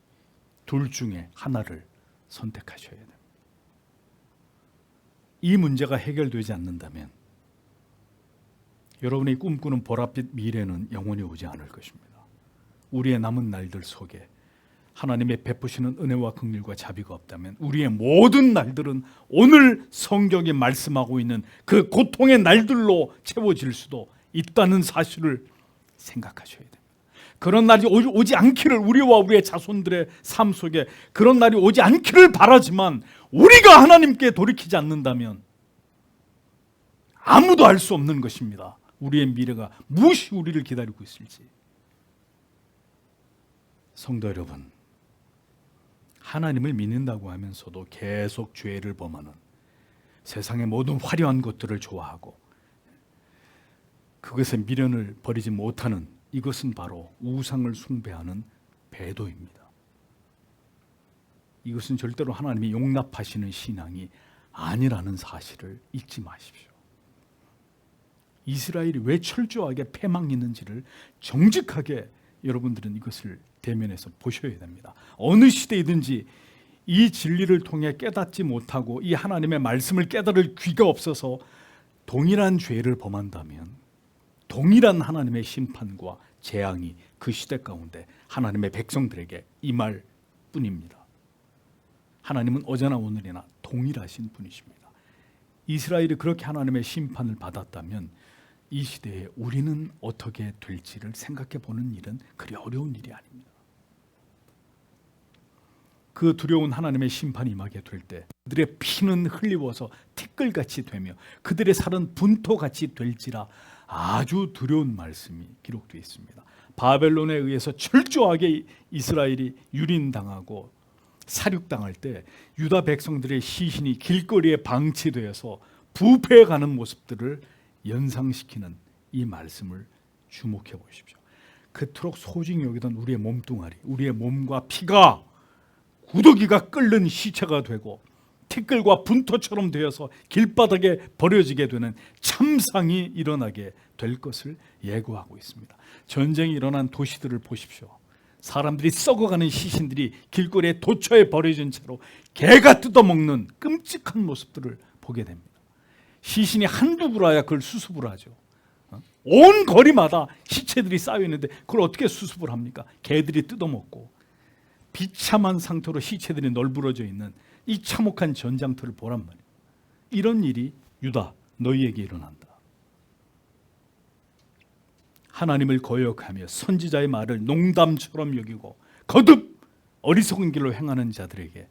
둘 중에 하나를 선택하셔야 됩니다. 이 문제가 해결되지 않는다면 여러분이 꿈꾸는 보랏빛 미래는 영원히 오지 않을 것입니다. 우리의 남은 날들 속에 하나님의 베푸시는 은혜와 긍휼과 자비가 없다면 우리의 모든 날들은 오늘 성경이 말씀하고 있는 그 고통의 날들로 채워질 수도 있다는 사실을 생각하셔야 됩니다. 그런 날이 오지 않기를, 우리와 우리의 자손들의 삶 속에 그런 날이 오지 않기를 바라지만, 우리가 하나님께 돌이키지 않는다면 아무도 알 수 없는 것입니다. 우리의 미래가 무엇이 우리를 기다리고 있을지. 성도 여러분, 하나님을 믿는다고 하면서도 계속 죄를 범하는, 세상의 모든 화려한 것들을 좋아하고 그것에 미련을 버리지 못하는, 이것은 바로 우상을 숭배하는 배도입니다. 이것은 절대로 하나님이 용납하시는 신앙이 아니라는 사실을 잊지 마십시오. 이스라엘이 왜 철저하게 패망했는지를 정직하게 여러분들은 이것을 대면해서 보셔야 됩니다. 어느 시대이든지 이 진리를 통해 깨닫지 못하고 이 하나님의 말씀을 깨달을 귀가 없어서 동일한 죄를 범한다면 동일한 하나님의 심판과 재앙이 그 시대 가운데 하나님의 백성들에게 임할 뿐입니다. 하나님은 어제나 오늘이나 동일하신 분이십니다. 이스라엘이 그렇게 하나님의 심판을 받았다면 이 시대에 우리는 어떻게 될지를 생각해 보는 일은 그리 어려운 일이 아닙니다. 그 두려운 하나님의 심판이 임하게 될 때 그들의 피는 흘리워서 티끌같이 되며 그들의 살은 분토같이 될지라, 아주 두려운 말씀이 기록되어 있습니다. 바벨론에 의해서 철저하게 이스라엘이 유린당하고 사륙당할 때 유다 백성들의 시신이 길거리에 방치되어서 부패해가는 모습들을 연상시키는 이 말씀을 주목해 보십시오. 그토록 소중히 여기던 우리의 몸뚱아리, 우리의 몸과 피가 구더기가 끓는 시체가 되고 티끌과 분토처럼 되어서 길바닥에 버려지게 되는 참상이 일어나게 될 것을 예고하고 있습니다. 전쟁이 일어난 도시들을 보십시오. 사람들이 썩어가는 시신들이 길거리에 도처에 버려진 채로 개가 뜯어먹는 끔찍한 모습들을 보게 됩니다. 시신이 한두 구라야 그걸 수습을 하죠. 온 거리마다 시체들이 쌓여 있는데 그걸 어떻게 수습을 합니까? 개들이 뜯어먹고 비참한 상태로 시체들이 널브러져 있는 이 참혹한 전장터를 보란 말이에요. 이런 일이 유다 너희에게 일어난다. 하나님을 거역하며 선지자의 말을 농담처럼 여기고 거듭 어리석은 길로 행하는 자들에게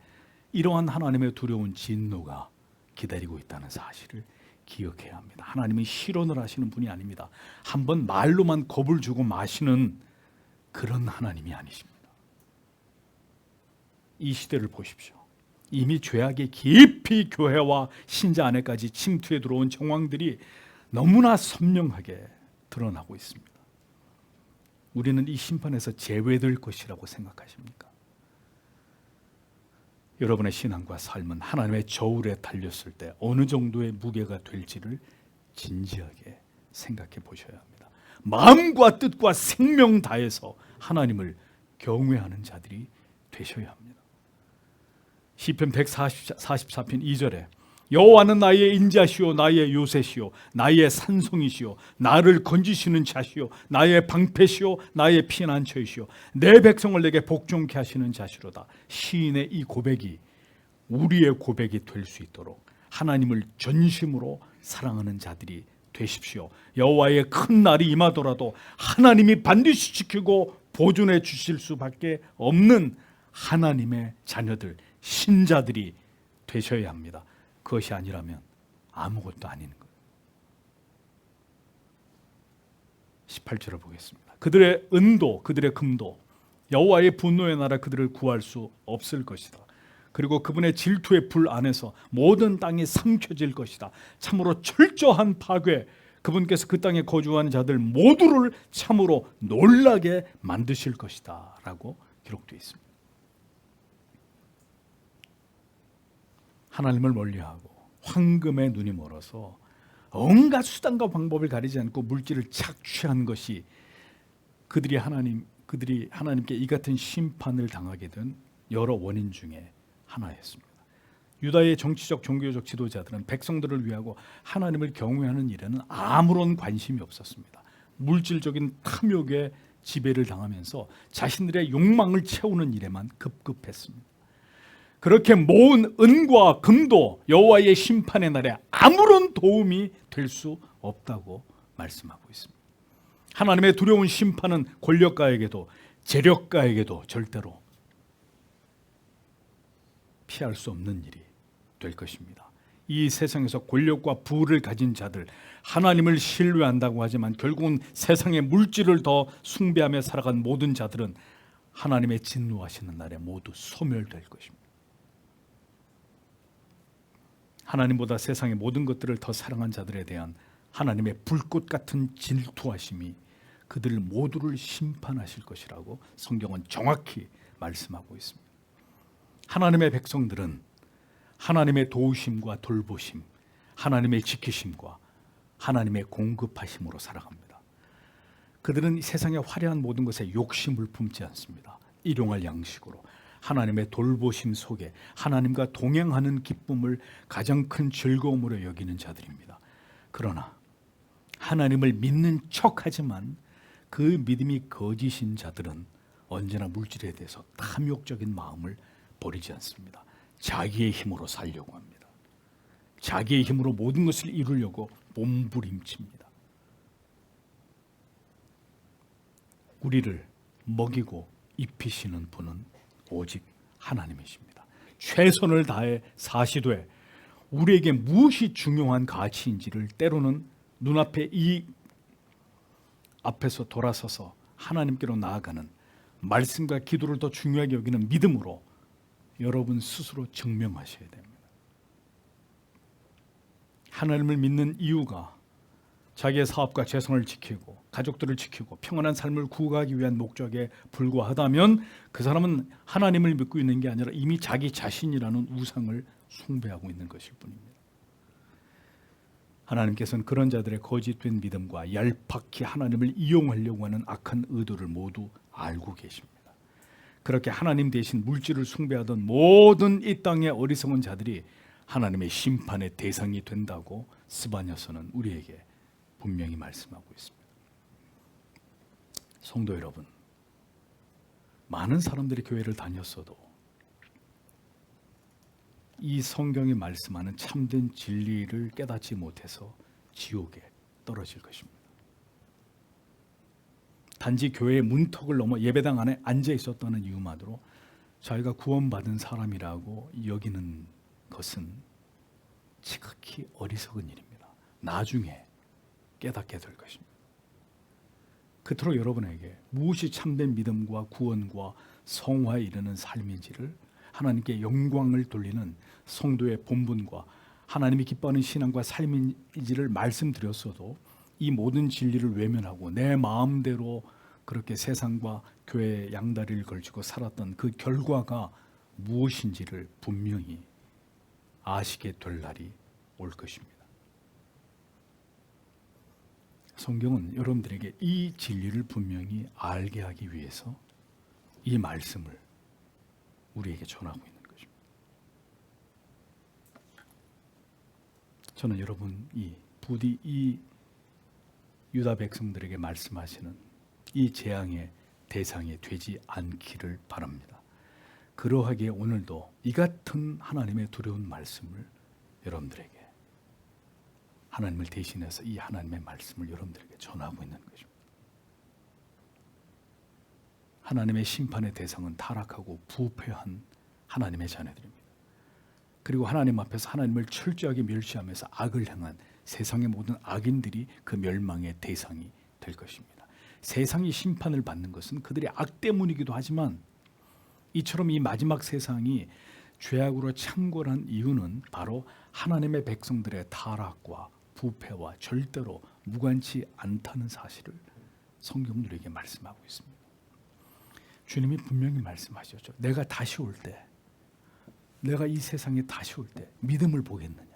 이러한 하나님의 두려운 진노가 기다리고 있다는 사실을 기억해야 합니다. 하나님은 실언을 하시는 분이 아닙니다. 한번 말로만 겁을 주고 마시는 그런 하나님이 아니십니다. 이 시대를 보십시오. 이미 죄악이 깊이 교회와 신자 안에까지 침투해 들어온 정황들이 너무나 선명하게 드러나고 있습니다. 우리는 이 심판에서 제외될 것이라고 생각하십니까? 여러분의 신앙과 삶은 하나님의 저울에 달렸을 때 어느 정도의 무게가 될지를 진지하게 생각해 보셔야 합니다. 마음과 뜻과 생명 다해서 하나님을 경외하는 자들이 되셔야 합니다. 시편 144편 2절에 여호와는 나의 인자시오 나의 요새시오 나의 산송이시오 나를 건지시는 자시오 나의 방패시오 나의 피난처이시오 내 백성을 내게 복종케 하시는 자시로다. 시인의 이 고백이 우리의 고백이 될 수 있도록 하나님을 전심으로 사랑하는 자들이 되십시오. 여호와의 큰 날이 임하더라도 하나님이 반드시 지키고 보존해 주실 수밖에 없는 하나님의 자녀들, 신자들이 되셔야 합니다. 그것이 아니라면 아무것도 아닌 거예요. 18절을 보겠습니다. 그들의 은도, 그들의 금도 여호와의 분노의 나라 그들을 구할 수 없을 것이다. 그리고 그분의 질투의 불 안에서 모든 땅이 삼켜질 것이다. 참으로 철저한 파괴, 그분께서 그 땅에 거주하는 자들 모두를 참으로 놀라게 만드실 것이다 라고 기록되어 있습니다. 하나님을 멀리하고 황금에 눈이 멀어서 온갖 수단과 방법을 가리지 않고 물질을 착취한 것이 그들이 하나님께 이 같은 심판을 당하게 된 여러 원인 중에 하나였습니다. 유다의 정치적 종교적 지도자들은 백성들을 위하고 하나님을 경외하는 일에는 아무런 관심이 없었습니다. 물질적인 탐욕에 지배를 당하면서 자신들의 욕망을 채우는 일에만 급급했습니다. 그렇게 모은 은과 금도 여호와의 심판의 날에 아무런 도움이 될 수 없다고 말씀하고 있습니다. 하나님의 두려운 심판은 권력가에게도 재력가에게도 절대로 피할 수 없는 일이 될 것입니다. 이 세상에서 권력과 부를 가진 자들, 하나님을 신뢰한다고 하지만 결국은 세상의 물질을 더 숭배하며 살아간 모든 자들은 하나님의 진노하시는 날에 모두 소멸될 것입니다. 하나님보다 세상의 모든 것들을 더 사랑한 자들에 대한 하나님의 불꽃 같은 질투하심이 그들 모두를 심판하실 것이라고 성경은 정확히 말씀하고 있습니다. 하나님의 백성들은 하나님의 도우심과 돌보심, 하나님의 지키심과 하나님의 공급하심으로 살아갑니다. 그들은 세상의 화려한 모든 것에 욕심을 품지 않습니다. 일용할 양식으로 하나님의 돌보심 속에 하나님과 동행하는 기쁨을 가장 큰 즐거움으로 여기는 자들입니다. 그러나 하나님을 믿는 척하지만 그 믿음이 거짓인 자들은 언제나 물질에 대해서 탐욕적인 마음을 버리지 않습니다. 자기의 힘으로 살려고 합니다. 자기의 힘으로 모든 것을 이루려고 몸부림칩니다. 우리를 먹이고 입히시는 분은 오직 하나님이십니다. 최선을 다해 사시되 우리에게 무엇이 중요한 가치인지를 때로는 눈앞에 이 앞에서 돌아서서 하나님께로 나아가는 말씀과 기도를 더 중요하게 여기는 믿음으로 여러분 스스로 증명하셔야 됩니다. 하나님을 믿는 이유가 자기의 사업과 재성을 지키고 가족들을 지키고 평안한 삶을 구가하기 위한 목적에 불과하다면 그 사람은 하나님을 믿고 있는 게 아니라 이미 자기 자신이라는 우상을 숭배하고 있는 것일 뿐입니다. 하나님께서는 그런 자들의 거짓된 믿음과 얄팍히 하나님을 이용하려고 하는 악한 의도를 모두 알고 계십니다. 그렇게 하나님 대신 물질을 숭배하던 모든 이 땅의 어리석은 자들이 하나님의 심판의 대상이 된다고 스바냐서는 우리에게 분명히 말씀하고 있습니다. 성도 여러분, 많은 사람들이 교회를 다녔어도 이 성경이 말씀하는 참된 진리를 깨닫지 못해서 지옥에 떨어질 것입니다. 단지 교회의 문턱을 넘어 예배당 안에 앉아 있었다는 이유만으로 자기가 구원받은 사람이라고 여기는 것은 지극히 어리석은 일입니다. 나중에 깨닫게 될 것입니다. 그토록 여러분에게 무엇이 참된 믿음과 구원과 성화에 이르는 삶인지를 하나님께 영광을 돌리는 성도의 본분과 하나님이 기뻐하는 신앙과 삶인지를 말씀드렸어도 이 모든 진리를 외면하고 내 마음대로 그렇게 세상과 교회의 양다리를 걸치고 살았던 그 결과가 무엇인지를 분명히 아시게 될 날이 올 것입니다. 성경은 여러분들에게 이 진리를 분명히 알게 하기 위해서 이 말씀을 우리에게 전하고 있는 것입니다. 저는 여러분이 부디 이 유다 백성들에게 말씀하시는 이 재앙의 대상이 되지 않기를 바랍니다. 그러하기에 오늘도 이 같은 하나님의 두려운 말씀을 여러분들에게, 하나님을 대신해서 이 하나님의 말씀을 여러분들에게 전하고 있는 것입니다. 하나님의 심판의 대상은 타락하고 부패한 하나님의 자녀들입니다. 그리고 하나님 앞에서 하나님을 철저하게 멸시하면서 악을 향한 세상의 모든 악인들이 그 멸망의 대상이 될 것입니다. 세상이 심판을 받는 것은 그들의 악 때문이기도 하지만, 이처럼 이 마지막 세상이 죄악으로 창궐한 이유는 바로 하나님의 백성들의 타락과 부패와 절대로 무관치 않다는 사실을 성경은 우리에게 말씀하고 있습니다. 주님이 분명히 말씀하셨죠. 내가 다시 올 때, 내가 이 세상에 다시 올 때 믿음을 보겠느냐.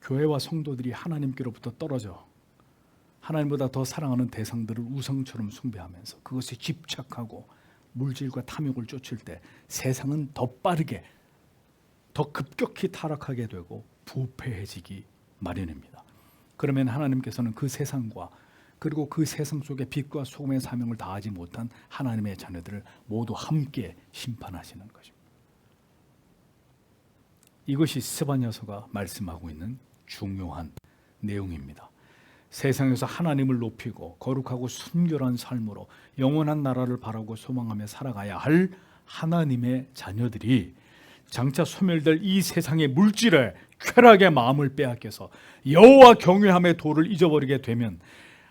교회와 성도들이 하나님께로부터 떨어져 하나님보다 더 사랑하는 대상들을 우상처럼 숭배하면서 그것에 집착하고 물질과 탐욕을 쫓을 때 세상은 더 빠르게, 더 급격히 타락하게 되고 부패해지기 마련입니다. 그러면 하나님께서는 그 세상과 그리고 그 세상 속에 빛과 소금의 사명을 다하지 못한 하나님의 자녀들을 모두 함께 심판하시는 것입니다. 이것이 스바냐서가 말씀하고 있는 중요한 내용입니다. 세상에서 하나님을 높이고 거룩하고 순결한 삶으로 영원한 나라를 바라고 소망하며 살아가야 할 하나님의 자녀들이 장차 소멸될 이 세상의 물질에 쾌락의 마음을 빼앗겨서 여호와 경외함의 도를 잊어버리게 되면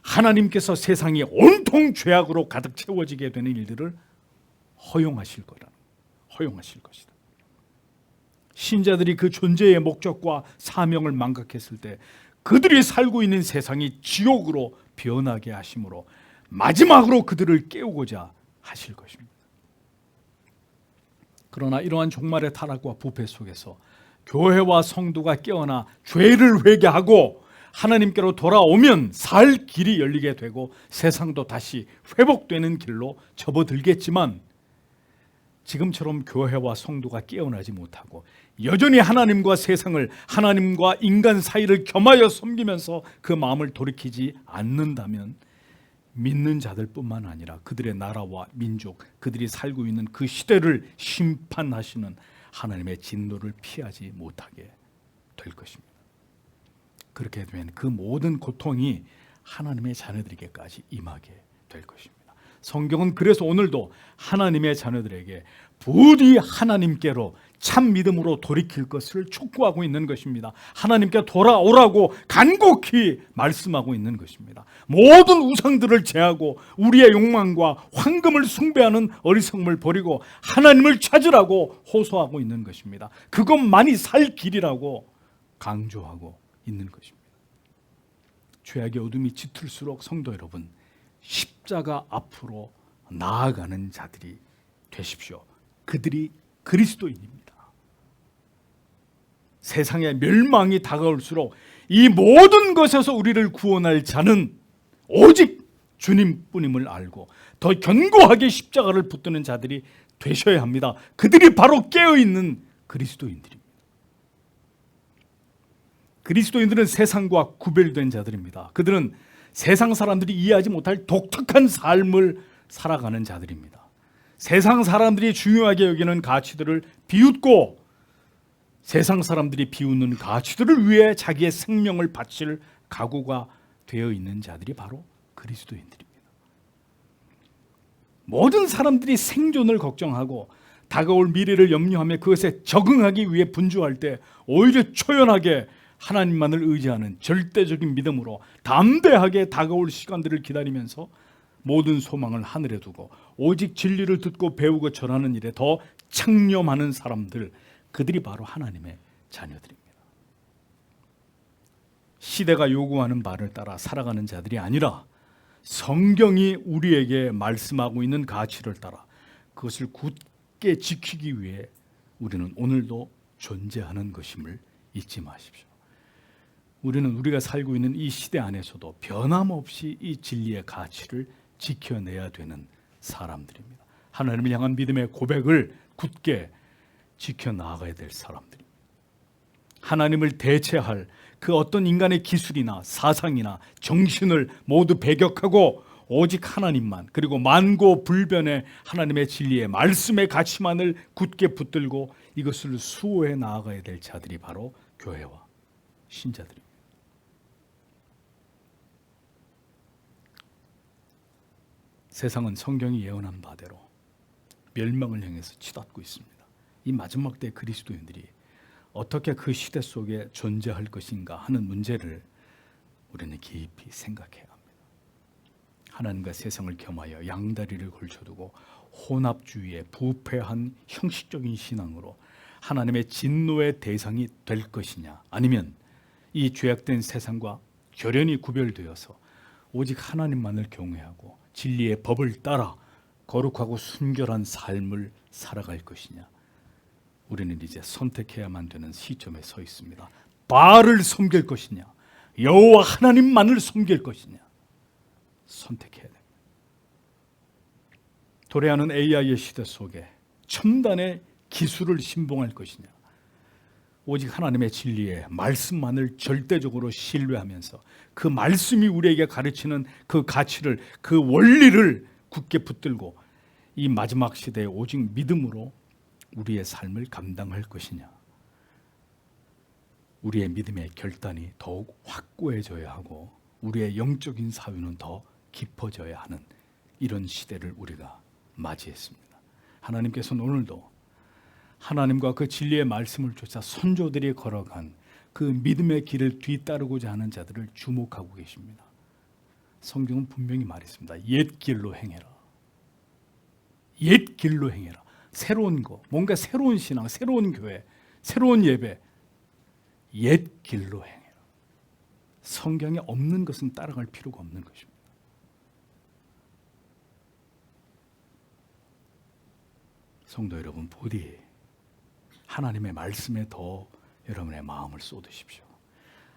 하나님께서 세상이 온통 죄악으로 가득 채워지게 되는 일들을 허용하실 것이다. 신자들이 그 존재의 목적과 사명을 망각했을 때 그들이 살고 있는 세상이 지옥으로 변하게 하심으로 마지막으로 그들을 깨우고자 하실 것입니다. 그러나 이러한 종말의 타락과 부패 속에서 교회와 성도가 깨어나 죄를 회개하고 하나님께로 돌아오면 살 길이 열리게 되고 세상도 다시 회복되는 길로 접어들겠지만, 지금처럼 교회와 성도가 깨어나지 못하고 여전히 하나님과 세상을, 하나님과 인간 사이를 겸하여 섬기면서 그 마음을 돌이키지 않는다면 믿는 자들뿐만 아니라 그들의 나라와 민족, 그들이 살고 있는 그 시대를 심판하시는 하나님의 진노를 피하지 못하게 될 것입니다. 그렇게 되면 그 모든 고통이 하나님의 자녀들에게까지 임하게 될 것입니다. 성경은 그래서 오늘도 하나님의 자녀들에게 부디 하나님께로 참 믿음으로 돌이킬 것을 촉구하고 있는 것입니다. 하나님께 돌아오라고 간곡히 말씀하고 있는 것입니다. 모든 우상들을 제하고 우리의 욕망과 황금을 숭배하는 어리석음을 버리고 하나님을 찾으라고 호소하고 있는 것입니다. 그것만이 살 길이라고 강조하고 있는 것입니다. 죄악의 어둠이 짙을수록 성도 여러분, 십자가 앞으로 나아가는 자들이 되십시오. 그들이 그리스도인입니다. 세상의 멸망이 다가올수록 이 모든 것에서 우리를 구원할 자는 오직 주님뿐임을 알고 더 견고하게 십자가를 붙드는 자들이 되셔야 합니다. 그들이 바로 깨어있는 그리스도인들입니다. 그리스도인들은 세상과 구별된 자들입니다. 그들은 세상 사람들이 이해하지 못할 독특한 삶을 살아가는 자들입니다. 세상 사람들이 중요하게 여기는 가치들을 비웃고 세상 사람들이 비웃는 가치들을 위해 자기의 생명을 바칠 각오가 되어 있는 자들이 바로 그리스도인들입니다. 모든 사람들이 생존을 걱정하고 다가올 미래를 염려하며 그것에 적응하기 위해 분주할 때 오히려 초연하게 하나님만을 의지하는 절대적인 믿음으로 담대하게 다가올 시간들을 기다리면서 모든 소망을 하늘에 두고 오직 진리를 듣고 배우고 전하는 일에 더 창념하는 사람들, 그들이 바로 하나님의 자녀들입니다. 시대가 요구하는 바를 따라 살아가는 자들이 아니라 성경이 우리에게 말씀하고 있는 가치를 따라 그것을 굳게 지키기 위해 우리는 오늘도 존재하는 것임을 잊지 마십시오. 우리는 우리가 살고 있는 이 시대 안에서도 변함없이 이 진리의 가치를 지켜내야 되는 사람들입니다. 하나님을 향한 믿음의 고백을 굳게 지켜나가야 될 사람들입니다. 하나님을 대체할 그 어떤 인간의 기술이나 사상이나 정신을 모두 배격하고 오직 하나님만, 그리고 만고불변의 하나님의 진리의 말씀의 가치만을 굳게 붙들고 이것을 수호해 나아가야 될 자들이 바로 교회와 신자들입니다. 세상은 성경이 예언한 바대로 멸망을 향해서 치닫고 있습니다. 이 마지막 때 그리스도인들이 어떻게 그 시대 속에 존재할 것인가 하는 문제를 우리는 깊이 생각해야 합니다. 하나님과 세상을 겸하여 양다리를 걸쳐두고 혼합주의에 부패한 형식적인 신앙으로 하나님의 진노의 대상이 될 것이냐, 아니면 이 죄악된 세상과 결연히 구별되어서 오직 하나님만을 경외하고 진리의 법을 따라 거룩하고 순결한 삶을 살아갈 것이냐, 우리는 이제 선택해야만 되는 시점에 서 있습니다. 바알을 섬길 것이냐, 여호와 하나님만을 섬길 것이냐, 선택해야 됩니다. 도래하는 AI의 시대 속에 첨단의 기술을 신봉할 것이냐, 오직 하나님의 진리의 말씀만을 절대적으로 신뢰하면서 그 말씀이 우리에게 가르치는 그 가치를, 그 원리를 굳게 붙들고 이 마지막 시대에 오직 믿음으로 우리의 삶을 감당할 것이냐, 우리의 믿음의 결단이 더욱 확고해져야 하고 우리의 영적인 사유는 더 깊어져야 하는 이런 시대를 우리가 맞이했습니다. 하나님께서는 오늘도 하나님과 그 진리의 말씀을 쫓아 선조들이 걸어간 그 믿음의 길을 뒤따르고자 하는 자들을 주목하고 계십니다. 성경은 분명히 말했습니다. 옛 길로 행해라. 옛 길로 행해라. 새로운 거, 뭔가 새로운 신앙, 새로운 교회, 새로운 예배, 옛 길로 행해라. 성경에 없는 것은 따라갈 필요가 없는 것입니다. 성도 여러분, 부디 하나님의 말씀에 더 여러분의 마음을 쏟으십시오.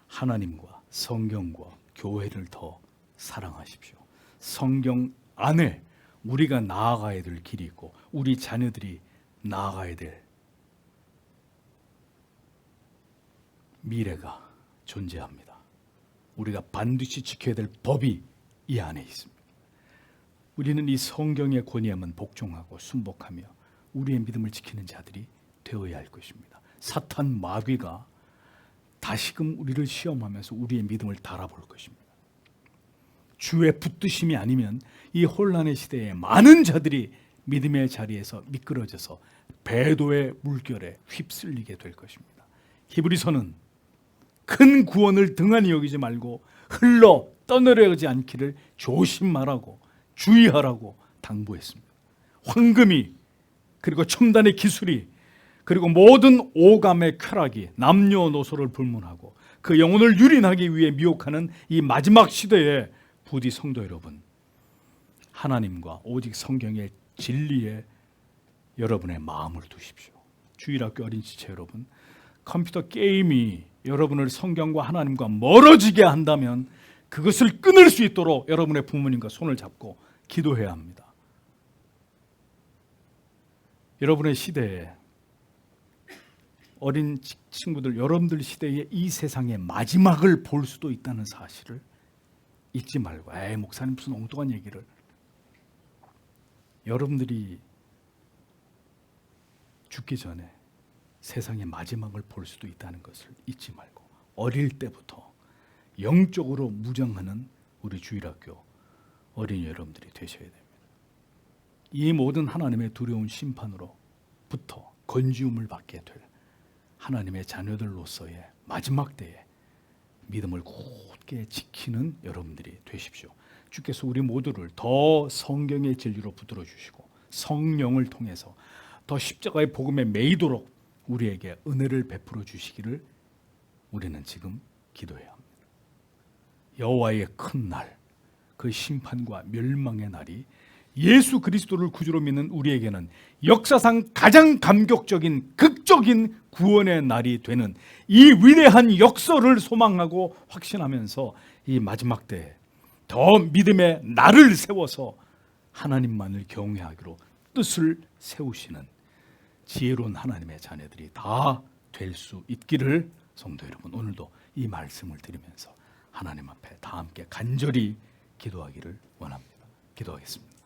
하나님과 성경과 교회를 더 사랑하십시오. 성경 안에 우리가 나아가야 될 길이 있고 우리 자녀들이 나아가야 될 미래가 존재합니다. 우리가 반드시 지켜야 될 법이 이 안에 있습니다. 우리는 이 성경의 권위함은 복종하고 순복하며 우리의 믿음을 지키는 자들이 되어야 할 것입니다. 사탄 마귀가 다시금 우리를 시험하면서 우리의 믿음을 달아볼 것입니다. 주의 붙드심이 아니면 이 혼란의 시대에 많은 자들이 믿음의 자리에서 미끄러져서 배도의 물결에 휩쓸리게 될 것입니다. 히브리서는 큰 구원을 등한히 여기지 말고 흘러 떠내려가지 않기를 조심하라고, 주의하라고 당부했습니다. 황금이, 그리고 첨단의 기술이, 그리고 모든 오감의 쾌락이 남녀노소를 불문하고 그 영혼을 유린하기 위해 미혹하는 이 마지막 시대에 부디 성도 여러분, 하나님과 오직 성경의 진리에 여러분의 마음을 두십시오. 주일학교 어린 지체 여러분, 컴퓨터 게임이 여러분을 성경과 하나님과 멀어지게 한다면 그것을 끊을 수 있도록 여러분의 부모님과 손을 잡고 기도해야 합니다. 여러분의 시대에 어린 친구들, 여러분들 시대의 이 세상의 마지막을 볼 수도 있다는 사실을 잊지 말고, 에이 목사님 무슨 엉뚱한 얘기를. 여러분들이 죽기 전에 세상의 마지막을 볼 수도 있다는 것을 잊지 말고 어릴 때부터 영적으로 무장하는 우리 주일학교 어린이 여러분들이 되셔야 됩니다. 이 모든 하나님의 두려운 심판으로부터 건지움을 받게 될 하나님의 자녀들로서의 마지막 때에 믿음을 굳게 지키는 여러분들이 되십시오. 주께서 우리 모두를 더 성경의 진리로 붙들어 주시고 성령을 통해서 더 십자가의 복음에 매이도록 우리에게 은혜를 베풀어 주시기를 우리는 지금 기도해야 합니다. 여호와의 큰 날, 그 심판과 멸망의 날이 예수 그리스도를 구주로 믿는 우리에게는 역사상 가장 감격적인 극적인 구원의 날이 되는 이 위대한 역설을 소망하고 확신하면서 이 마지막 때에 더 믿음의 날을 세워서 하나님만을 경외하기로 뜻을 세우시는 지혜로운 하나님의 자녀들이 다 될 수 있기를 성도 여러분, 오늘도 이 말씀을 드리면서 하나님 앞에 다 함께 간절히 기도하기를 원합니다. 기도하겠습니다.